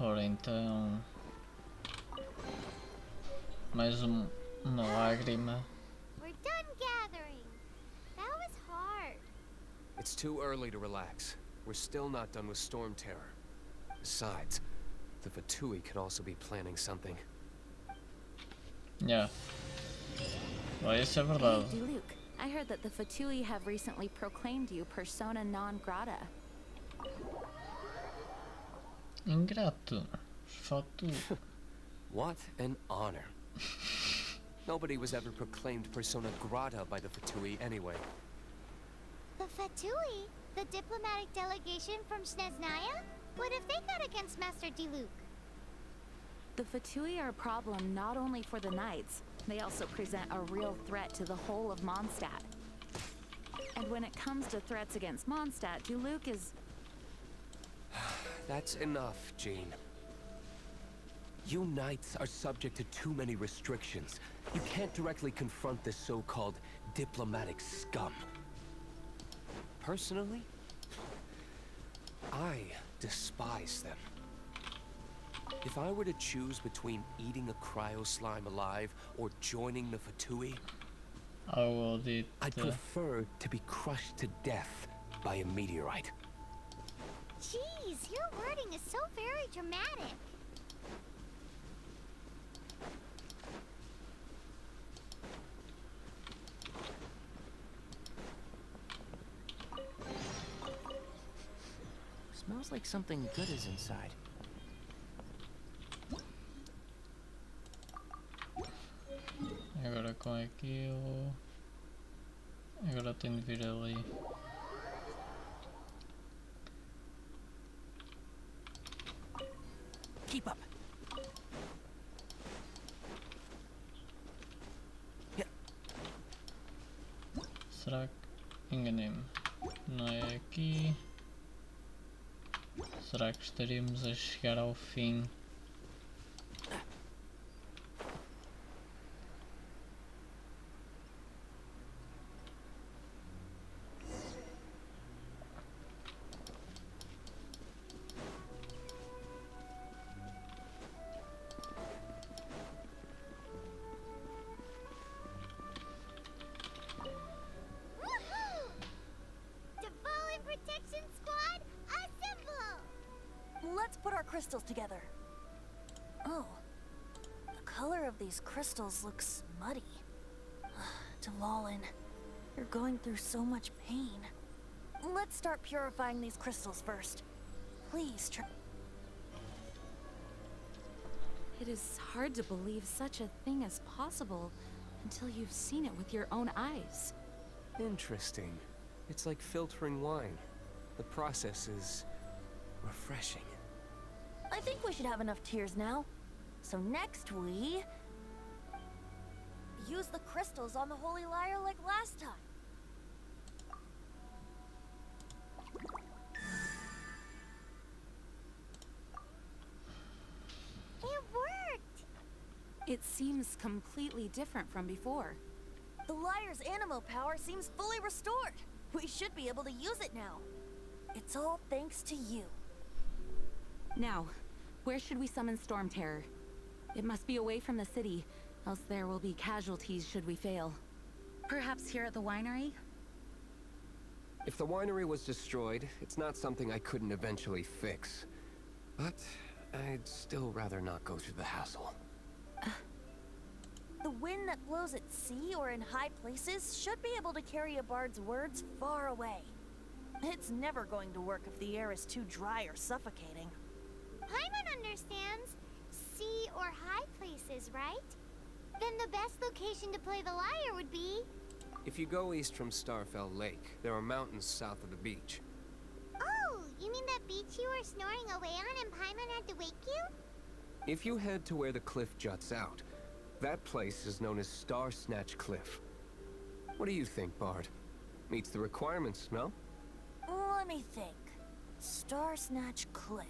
Ora então, mais uma lágrima. We're done gathering. That was hard. It's too early to relax. We're still not done with Storm Terror. Besides, the Fatui could also be planning something. Yeah. Well, isso é verdade. Hey, Luke, I heard that the Fatui have recently proclaimed you persona non grata. Ingrato. Fatu. What an honor. Nobody was ever proclaimed persona grata by the Fatui anyway. The Fatui? The diplomatic delegation from Snezhnaya? What have they got against Master Diluc? The Fatui are a problem not only for the Knights, they also present a real threat to the whole of Mondstadt. And when it comes to threats against Mondstadt, Diluc is... That's enough, Jean. You Knights are subject to too many restrictions. You can't directly confront this so-called diplomatic scum. Personally, I despise them. If I were to choose between eating a cryo slime alive or joining the Fatui, I'd prefer to be crushed to death by a meteorite. Jeez, your wording is so very dramatic. Smells like something good is inside. Agora com aquilo. Agora tenho de vir ali. Keep up. Yeah. Será que enganei-me? Não é aqui. Será que estaríamos a chegar ao fim? Let's put our crystals together. Oh, the color of these crystals looks muddy. Devalin, you're going through so much pain. Let's start purifying these crystals first. Please try. It is hard to believe such a thing is possible until you've seen it with your own eyes. Interesting. It's like filtering wine. The process is refreshing. I think we should have enough tears now. So next we use the crystals on the Holy Lyre like last time. It worked! It seems completely different from before. The Lyre's animo power seems fully restored. We should be able to use it now. It's all thanks to you. Now, where should we summon Storm Terror? It must be away from the city, else there will be casualties should we fail. Perhaps here at the winery? If the winery was destroyed, it's not something I couldn't eventually fix. But I'd still rather not go through the hassle. The wind that blows at sea or in high places should be able to carry a bard's words far away. It's never going to work if the air is too dry or suffocating. Paimon understands sea or high places, right? Then the best location to play the lyre would be... If you go east from Starfell Lake, there are mountains south of the beach. Oh, you mean that beach you were snoring away on and Paimon had to wake you? If you head to where the cliff juts out, that place is known as Star Snatch Cliff. What do you think, Bard? Meets the requirements, no? Let me think. Star Snatch Cliff.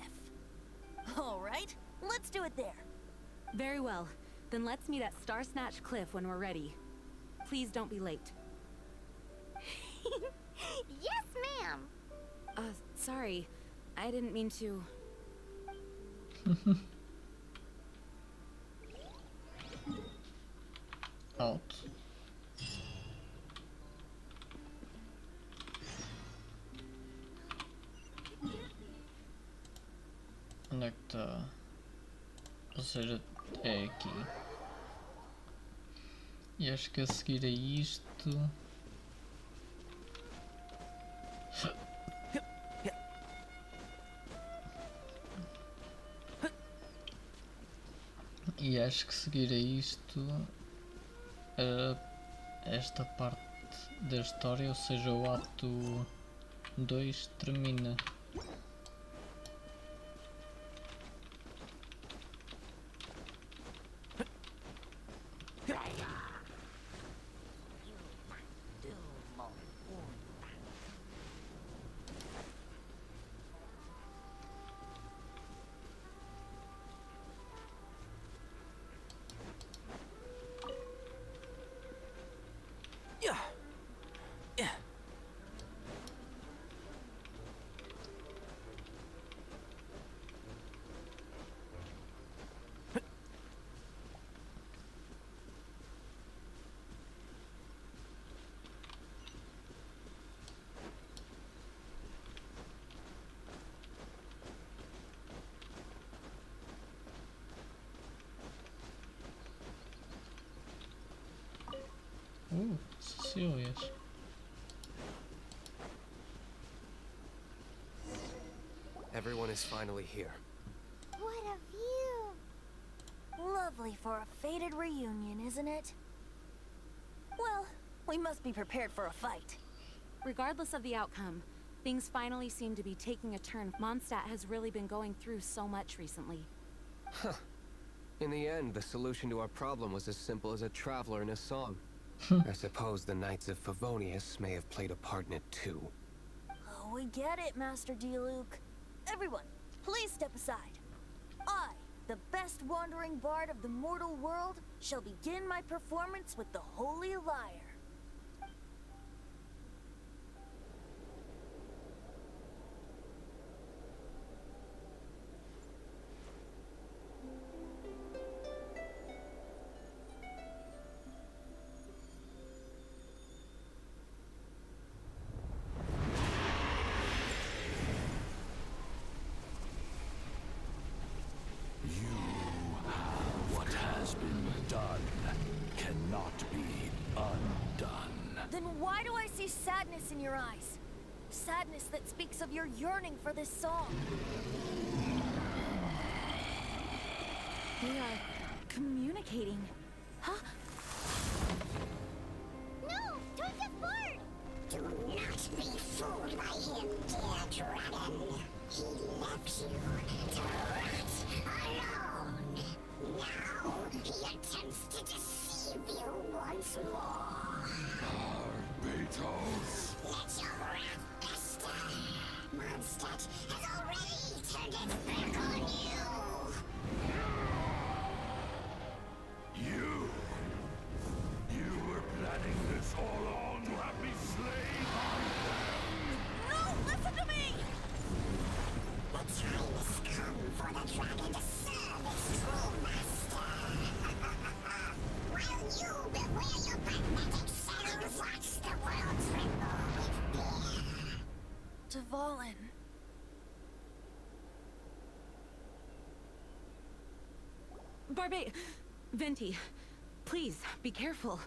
All right, let's do it there. Very well. Then let's meet at Star Snatch Cliff when we're ready. Please don't be late. Yes, ma'am! Sorry. I didn't mean to... Out. Onde é que está? Ou seja, é aqui. E acho que a seguir a isto... E acho que seguir a isto... esta parte da história, ou seja, o ato 2 termina. Cecílias. Everyone is finally here. What a view! Lovely for a fated reunion, isn't it? Well, we must be prepared for a fight. Regardless of the outcome, things finally seem to be taking a turn. Mondstadt has really been going through so much recently. Huh. In the end, the solution to our problem was as simple as a traveler in a song. I suppose the Knights of Favonius may have played a part in it too. Oh, we get it, Master D-Luke. Everyone, please step aside. I, the best wandering bard of the mortal world, shall begin my performance with the Holy Lyre. What has been done cannot be undone. Then why do I see sadness in your eyes? Sadness that speaks of your yearning for this song. We are communicating. Huh? No! Don't get bored! Do not be fooled by him, dear dragon. He left you to rot alone. Now he attempts to deceive you once more. Beatles. Let your wrath fester. Mondstadt has already turned its back on you. You were planning this all along to have me slain by them. No, listen to me! The time has come for the dragon to serve its true master. While you beware your pathetic selves, watch the world tremble with fear. Dvalin. Venti, please, be careful.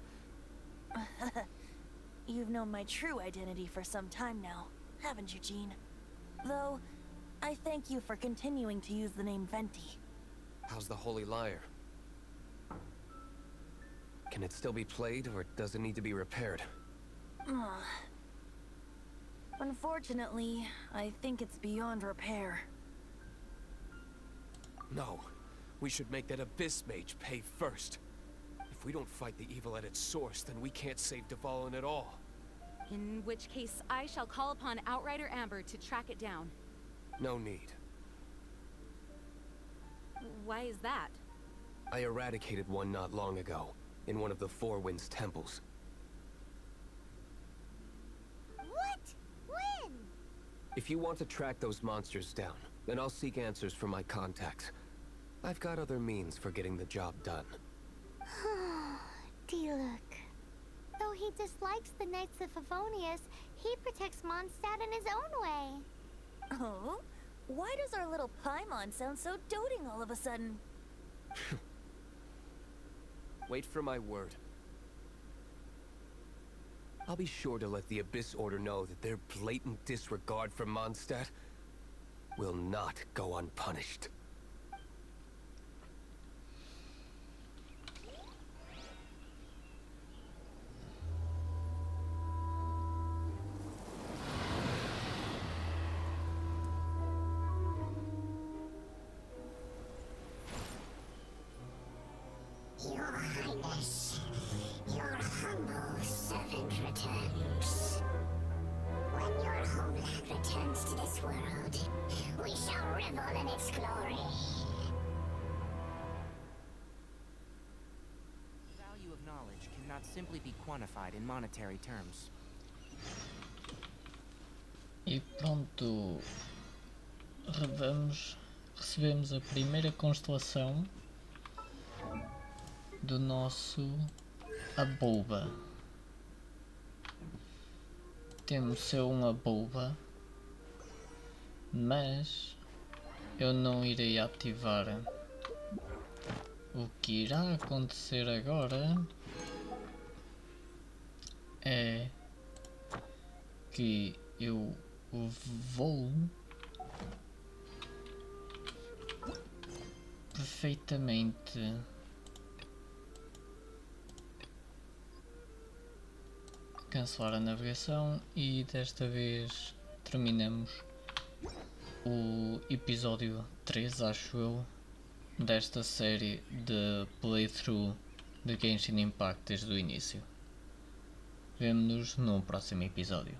You've known my true identity for some time now, haven't you, Jean? Though, I thank you for continuing to use the name Venti. How's the Holy Lyre? Can it still be played, or does it need to be repaired? Unfortunately, I think it's beyond repair. No. We should make that Abyss Mage pay first. If we don't fight the evil at its source, then we can't save Dvalin at all. In which case, I shall call upon Outrider Amber to track it down. No need. Why is that? I eradicated one not long ago, in one of the Four Winds temples. What? When? If you want to track those monsters down, then I'll seek answers from my contacts. I've got other means for getting the job done. D-Luke. Though he dislikes the Knights of Favonius, he protects Mondstadt in his own way. Oh? Why does our little Paimon sound so doting all of a sudden? Wait for my word. I'll be sure to let the Abyss Order know that their blatant disregard for Mondstadt will not go unpunished. Your Highness, your humble servant returns. When your homeland returns to this world, we shall revel in its glory. The value of knowledge cannot simply be quantified in monetary terms. E pronto, recebemos a primeira constelação do nosso Abouba. Temos seu um Abouba, mas eu não irei ativar. O que irá acontecer agora é que eu vou perfeitamente cancelar a navegação e desta vez terminamos o episódio 3, acho eu, desta série de playthrough de Genshin Impact desde o início. Vemo-nos no próximo episódio.